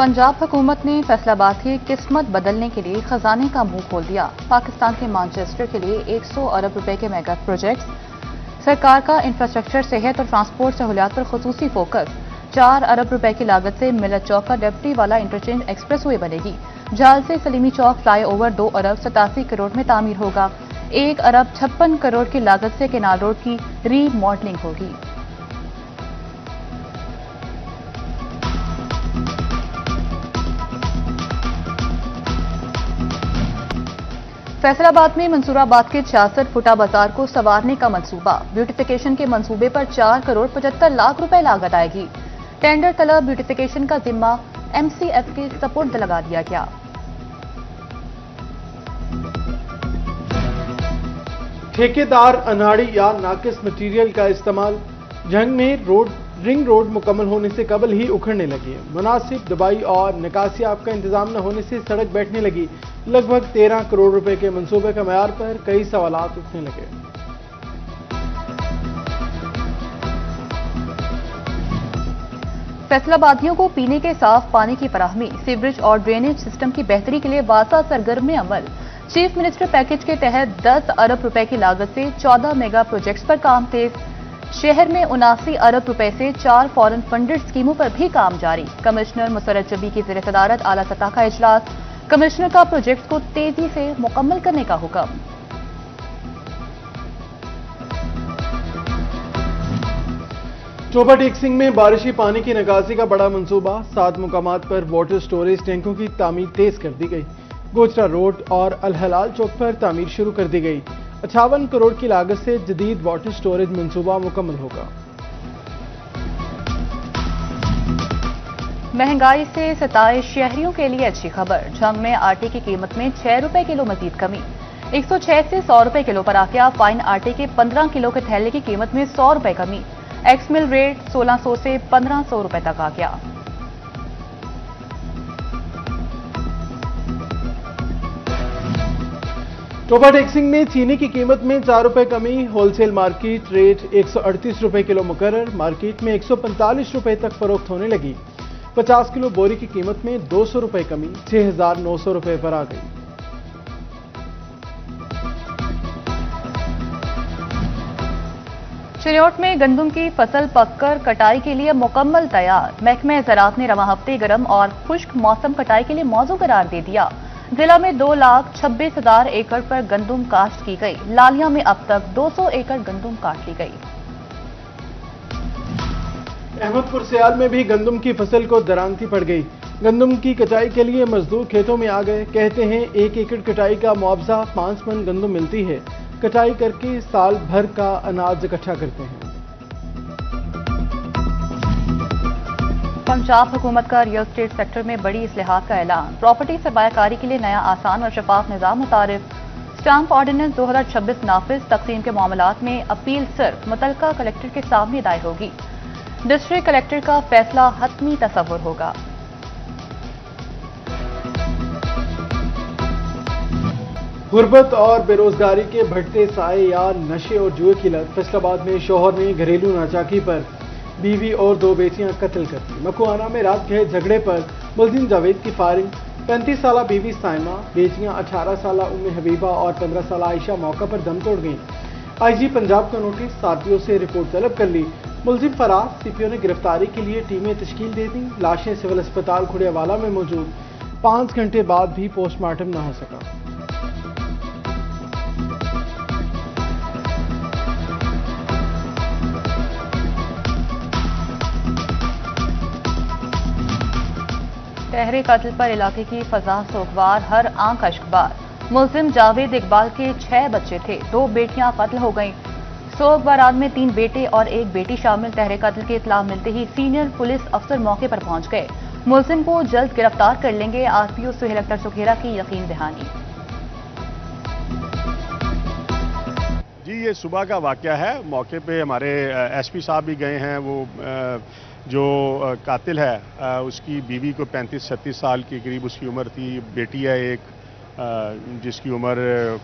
पंजाब हुकूमत ने फैसलाबाद की किस्मत बदलने के लिए खजाने का मुंह खोल दिया। पाकिस्तान के मैनचेस्टर के लिए 100 अरब रुपए के मेगा प्रोजेक्ट्स। सरकार का इंफ्रास्ट्रक्चर, सेहत और ट्रांसपोर्ट सहूलियात पर खुसूसी फोकस। 4 अरब रुपए की लागत से मिलत चौक का डेप्टी वाला इंटरचेंज एक्सप्रेस वे बनेगी। जाल से सलीमी चौक फ्लाई ओवर 2 अरब 87 करोड़ में तामीर होगा। 1 अरब 56 करोड़ की लागत से केनाल रोड की रीमॉडलिंग होगी। फैसलाबाद में मंसूराबाद के 66 फुटा बाजार को संवारने का मंसूबा। ब्यूटिफिकेशन के मंसूबे पर 4 करोड़ 75 लाख रुपए लागत आएगी। टेंडर तलब ब्यूटिफिकेशन का जिम्मा MCF के सपुर्द लगा दिया गया। ठेकेदार अनाड़ी या नाकिस मटीरियल का इस्तेमाल। जंग में रिंग रोड मुकम्मल होने से कबल ही उखड़ने लगी है। मुनासिब दबाई और निकासियाब का इंतजाम न होने से सड़क बैठने लगी। लगभग 13 करोड़ रुपए के मंसूबे का मयार पर कई सवालात उठने लगे। फैसलाबादियों को पीने के साफ पानी की फराहमी, सीवरेज और ड्रेनेज सिस्टम की बेहतरी के लिए वासा सरगर्म अमल। चीफ मिनिस्टर पैकेज के तहत 10 अरब रुपए की लागत से 14 मेगा प्रोजेक्ट्स पर काम तेज। शहर में 79 अरब रुपए से 4 फॉरेन फंडेड स्कीमों पर भी काम जारी। कमिश्नर मुसर्रत जबी की ज़ेर सदारत आला सतह का इजलास। कमिश्नर का प्रोजेक्ट को तेजी से मुकम्मल करने का हुक्म। टोबा टेक्सिंग में बारिशी पानी की निकासी का बड़ा मंसूबा। 7 मुकामात पर वाटर स्टोरेज टैंकों की तामीर तेज कर दी गई। गोचरा रोड और अल हलाल चौक पर तामीर शुरू कर दी गई। 58 करोड़ की लागत से जदीद वाटर स्टोरेज मंसूबा मुकम्मल होगा। महंगाई से सताए शहरियों के लिए अच्छी खबर। झंग में आटे की कीमत में 6 रुपए किलो मजीद कमी। 106 से 100 रुपए किलो पर आ गया। फाइन आटे के 15 किलो के थैले की कीमत में 100 रुपए कमी। एक्स मिल रेट 1600 से 1500 रुपए तक आ गया। टोबा टेक्सिंग में चीनी की कीमत में 4 रुपए कमी। होलसेल मार्केट रेट 138 रुपए किलो मुकर्रर। मार्केट में 145 रुपए तक फरोख्त होने लगी। 50 किलो बोरी की कीमत में 200 रुपए कमी 6,900 रुपए पर आ गई। चिन्योट में गंदम की फसल पककर कटाई के लिए मुकम्मल तैयार। महकमे ज़राअत ने रवां हफ्ते गर्म और खुश्क मौसम कटाई के लिए मौजू करार दे दिया। जिला में 2,26,000 एकड़ पर गंदम काश्त की गई। लालिया में अब तक 200 एकड़ गंदम काट ली गई। अहमदपुर सियाल में भी गंदम की फसल को दरांती पड़ गई। गंदम की कटाई के लिए मजदूर खेतों में आ गए। कहते हैं 1 एकड़ कटाई का मुआवजा 5 मन गंदम मिलती है। कटाई करके साल भर का अनाज इकट्ठा करते हैं। पंजाब हुकूमत का रियल एस्टेट सेक्टर में बड़ी इस्लाहात का ऐलान। प्रॉपर्टी सरमायाकारी के लिए नया आसान और शफाफ निजाम मुतारिफ। स्टाम्प ऑर्डिनेंस 2026 नाफिज। तकसीम के मामलात में अपील सिर्फ मुतलका कलेक्टर के सामने दायर होगी। डिस्ट्रिक्ट कलेक्टर का फैसला हतमी तसव्वुर होगा। गुर्बत और बेरोजगारी के बढ़ते साए या नशे और जुए की लत। फैसलाबाद में शौहर ने घरेलू नाचाकी पर बीवी और 2 बेटियां कत्ल कर दी। मकुआना में रात के झगड़े पर मुलजिम जावेद की फायरिंग। 35 साला बीवी साइमा, बेटियां 18 साला उम्मे हबीबा और 15 साला आयशा मौका पर दम तोड़ गईं। IG पंजाब का नोटिस, साथियों से रिपोर्ट तलब कर ली। मुलजिम फरार। CPO ने गिरफ्तारी के लिए टीमें तश्कील दे दी। लाशें सिविल अस्पताल खुड़ियावाला में मौजूद। 5 घंटे बाद भी पोस्टमार्टम न हो सका। तहरे कत्ल पर इलाके की फजा सोगवार, हर आंख अश्कबार। मुलजिम जावेद इकबाल के 6 बच्चे थे। 2 बेटियां कत्ल हो गईं। सोग बारात में 3 बेटे और 1 बेटी शामिल। तहरे कत्ल की इत्तला मिलते ही सीनियर पुलिस अफसर मौके पर पहुंच गए। मुलजिम को जल्द गिरफ्तार कर लेंगे। RPO सुहेल अख्तर सुखेरा की यकीन दहानी। जी, ये सुबह का वाकया है। मौके पे हमारे SP साहब भी गए हैं। वो जो कातिल है उसकी बीवी को 35-36 साल के करीब उसकी उम्र थी। बेटी है एक जिसकी उम्र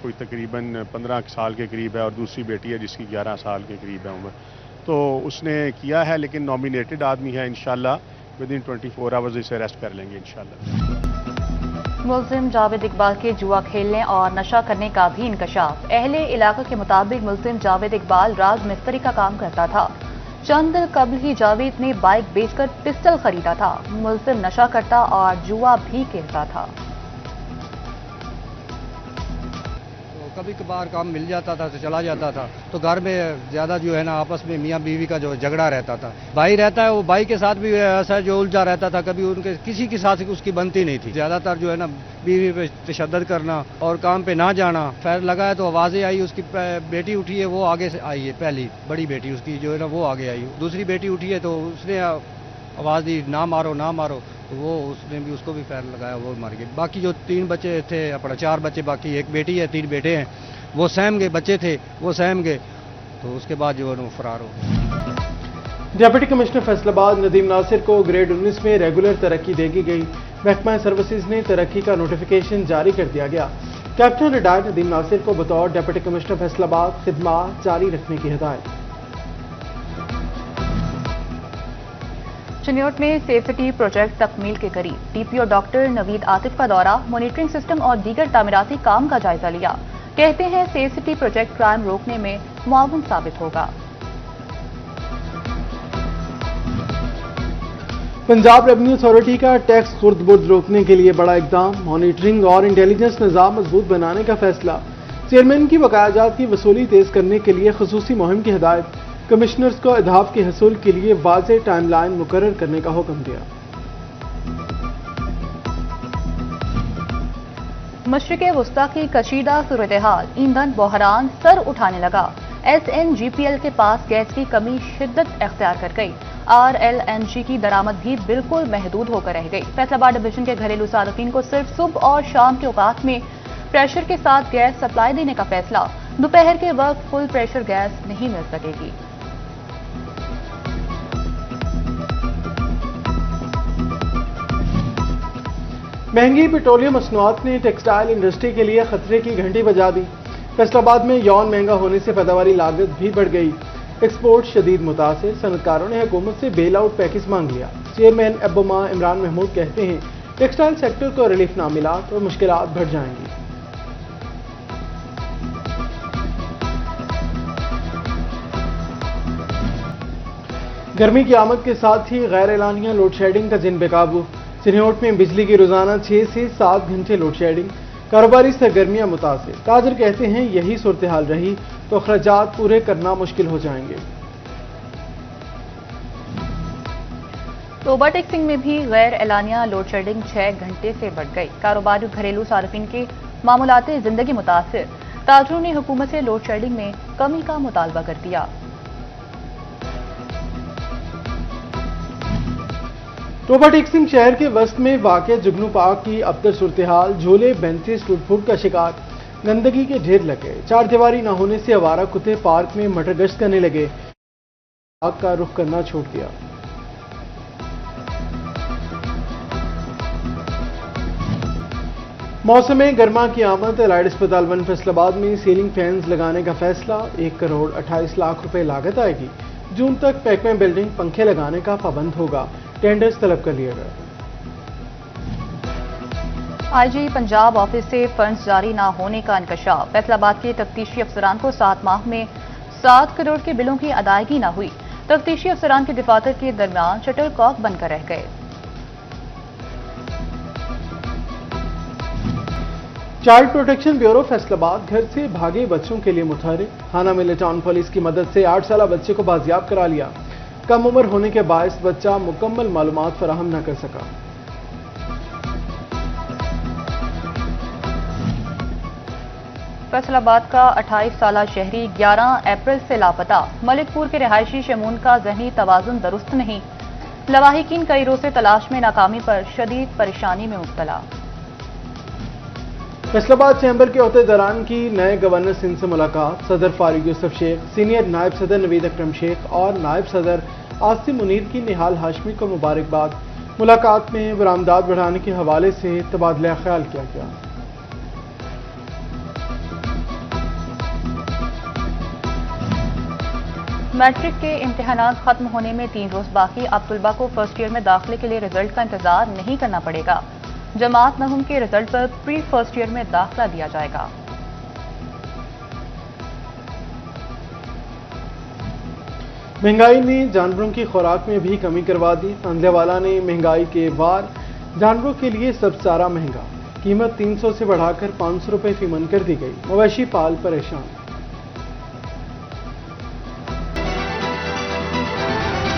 कोई तकरीबन 15 साल के करीब है और दूसरी बेटी है जिसकी 11 साल के करीब है उम्र। तो उसने किया है, लेकिन नॉमिनेटेड आदमी है। इंशाल्लाह within 24 hours इसे अरेस्ट कर लेंगे इंशाल्लाह। मुलजिम जावेद इकबाल के जुआ खेलने और नशा करने का भी इंकशाफ। अहले इलाके के मुताबिक मुलजिम जावेद इकबाल राज मिस्त्री का काम करता था। चंद दिन कबल ही जावेद ने बाइक बेचकर पिस्टल खरीदा था। मुलजिम नशा करता और जुआ भी खेलता था। कभी कभार काम मिल जाता था तो चला जाता था, तो घर में ज्यादा जो है ना आपस में मियाँ बीवी का जो झगड़ा रहता था। भाई रहता है, वो भाई के साथ भी ऐसा जो उलझा रहता था, कभी उनके किसी के साथ उसकी बनती नहीं थी। ज्यादातर जो है ना बीवी पे तशद्दुद करना और काम पे ना जाना। फायर लगा है तो आवाजें आई, उसकी बेटी उठी है वो आगे से आई है, पहली बड़ी बेटी उसकी जो है ना वो आगे आई। दूसरी बेटी उठी है तो उसने आवाज दी ना मारो ना मारो, तो वो उसने भी उसको भी फायर लगाया, वो मर गए। बाकी जो 3 बच्चे थे अपना 4 बच्चे, बाकी एक बेटी है 3 बेटे हैं, वो सहम गए, बच्चे थे वो सहम गए, तो उसके बाद जो है वो फरार हो गए। डिप्टी कमिश्नर फैसलाबाद नदीम नासिर को ग्रेड 19 में रेगुलर तरक्की दे दी गई। महकमा सर्विसेज ने तरक्की का नोटिफिकेशन जारी कर दिया गया। कैप्टन रिटायर्ड नदीम नासिर को बतौर डिप्टी कमिश्नर फैसलाबाद खिदमत जारी रखने की हिदायत। चिन्योट में सेफ सिटी प्रोजेक्ट तकमील के करीब। डीपीओ डॉक्टर नवीद आतिफ का दौरा, मॉनिटरिंग सिस्टम और दीगर तामीराती काम का जायजा लिया। कहते हैं सेफ सिटी प्रोजेक्ट क्राइम रोकने में मुआवन साबित होगा। पंजाब रेवेन्यू अथॉरिटी का टैक्स खुर्द-बुर्द रोकने के लिए बड़ा इकदाम। मॉनिटरिंग और इंटेलिजेंस निज़ाम मजबूत बनाने का फैसला। चेयरमैन की बकायाजात की वसूली तेज करने के लिए खसूसी मुहिम की हिदायत। कमिश्नर्स को अहदाफ के हसूल के लिए वाज़ेह टाइमलाइन मुकर्रर करने का हुक्म दिया। मशरिक़ वुस्ता की कशीदा सूरत-ए-हाल, ईंधन बहरान सर उठाने लगा। SNGPL के पास गैस की कमी शिद्दत अख्तियार कर गई। RLNG की दरामद भी बिल्कुल महदूद होकर रह गई। फैसलाबाद डिवीजन के घरेलू सार्फिन को सिर्फ सुबह और शाम के औकात में प्रेशर के साथ गैस सप्लाई देने का फैसला। दोपहर के वक्त फुल प्रेशर गैस नहीं मिल सकेगी। महंगी पेट्रोलियम मसनूआत ने टेक्सटाइल इंडस्ट्री के लिए खतरे की घंटी बजा दी। फैसलाबाद में यौन महंगा होने से पैदावारी लागत भी बढ़ गई। एक्सपोर्ट शदीद मुतासिर। सनतकारों ने हुकूमत से बेल आउट पैकेज मांग लिया। चेयरमैन एबोमा इमरान महमूद कहते हैं टेक्सटाइल सेक्टर को रिलीफ ना मिला तो मुश्किलात बढ़ जाएंगी। गर्मी की आमद के साथ ही गैर एलानिया लोड शेडिंग का जिन बेकाबू। चिन्योट में बिजली की रोजाना 6 से 7 घंटे लोड शेडिंग। कारोबारी सरगर्मियां मुतासिर। ताजर कहते हैं यही सूरत हाल रही तो अखराजात पूरे करना मुश्किल हो जाएंगे। तो ओवरटेक्सिंग में भी गैर एलानिया लोड शेडिंग 6 घंटे से बढ़ गई। कारोबारी घरेलू सार्फिन के मामूलाती जिंदगी मुतासिर। ताजरों ने हुकूमत से लोड शेडिंग में कमी का मुतालबा कर दिया। ओवरटेक्सिंग शहर के वस्त में वाक़ जुगनू पार्क की अबतर सूरत हाल। झूले बेंचेस टूट फूट का शिकार। गंदगी के ढेर लगे। 4 दीवारी न होने से आवारा कुत्ते पार्क में मटर गश्त करने लगे। पार्क का रुख करना छोड़ दिया। मौसम गर्मा की आमद। एलाइड अस्पताल 1 फैसलाबाद में सीलिंग फैंस लगाने का फैसला। 1 करोड़ 28 लाख रुपए लागत आएगी। जून तक पैकमे बिल्डिंग पंखे लगाने का पाबंद होगा। टेंडर्स तलब कर लिया गया। IG पंजाब ऑफिस से फंड्स जारी न होने का इंकशाफ। फैसलाबाद के तफ्तीशी अफसरान को 7 माह में 7 करोड़ के बिलों की अदायगी न हुई। तफ्तीशी अफसरान के दफातर के दरमियान शटल कॉक बनकर रह गए। चाइल्ड प्रोटेक्शन ब्यूरो फैसलाबाद घर से भागे बच्चों के लिए मुतहरिक। थाना मिले टाउन पुलिस की मदद से 8 साल बच्चे को बाजियाब करा लिया। कम उम्र होने के बायस बच्चा मुकम्मल मालूमात फराहम न कर सका। फैसलाबाद का 28 साला शहरी 11 अप्रैल से लापता। मलिकपुर के रिहायशी शमून का जहनी तवाजुन दुरुस्त नहीं। लवाहिकीन कई रोज से तलाश में नाकामी पर शदीद परेशानी में मुब्तला। फैसलाबाद चैम्बर के अहदेदारान की नए गवर्नर सिंध से मुलाकात। सदर फारूक यूसुफ शेख, सीनियर नायब सदर नवीद अकरम शेख और नायब सदर आसिम मुनीर की निहाल हाशमी को मुबारकबाद। मुलाकात में बरामदात बढ़ाने के हवाले से तबादला ख्याल किया गया। मैट्रिक के इम्तिहानात खत्म होने में 3 रोज बाकी, अब तलबा को फर्स्ट ईयर में दाखिले के लिए रिजल्ट का इंतजार नहीं करना पड़ेगा। जमात नहुम के रिजल्ट पर प्री फर्स्ट ईयर में दाखिला दिया जाएगा। महंगाई ने जानवरों की खुराक में भी कमी करवा दी। तंजवाला ने महंगाई के वार जानवरों के लिए सबसारा महंगा, कीमत 300 से बढ़ाकर 500 रुपए फी मन कर दी गई। मवेशी पाल परेशान।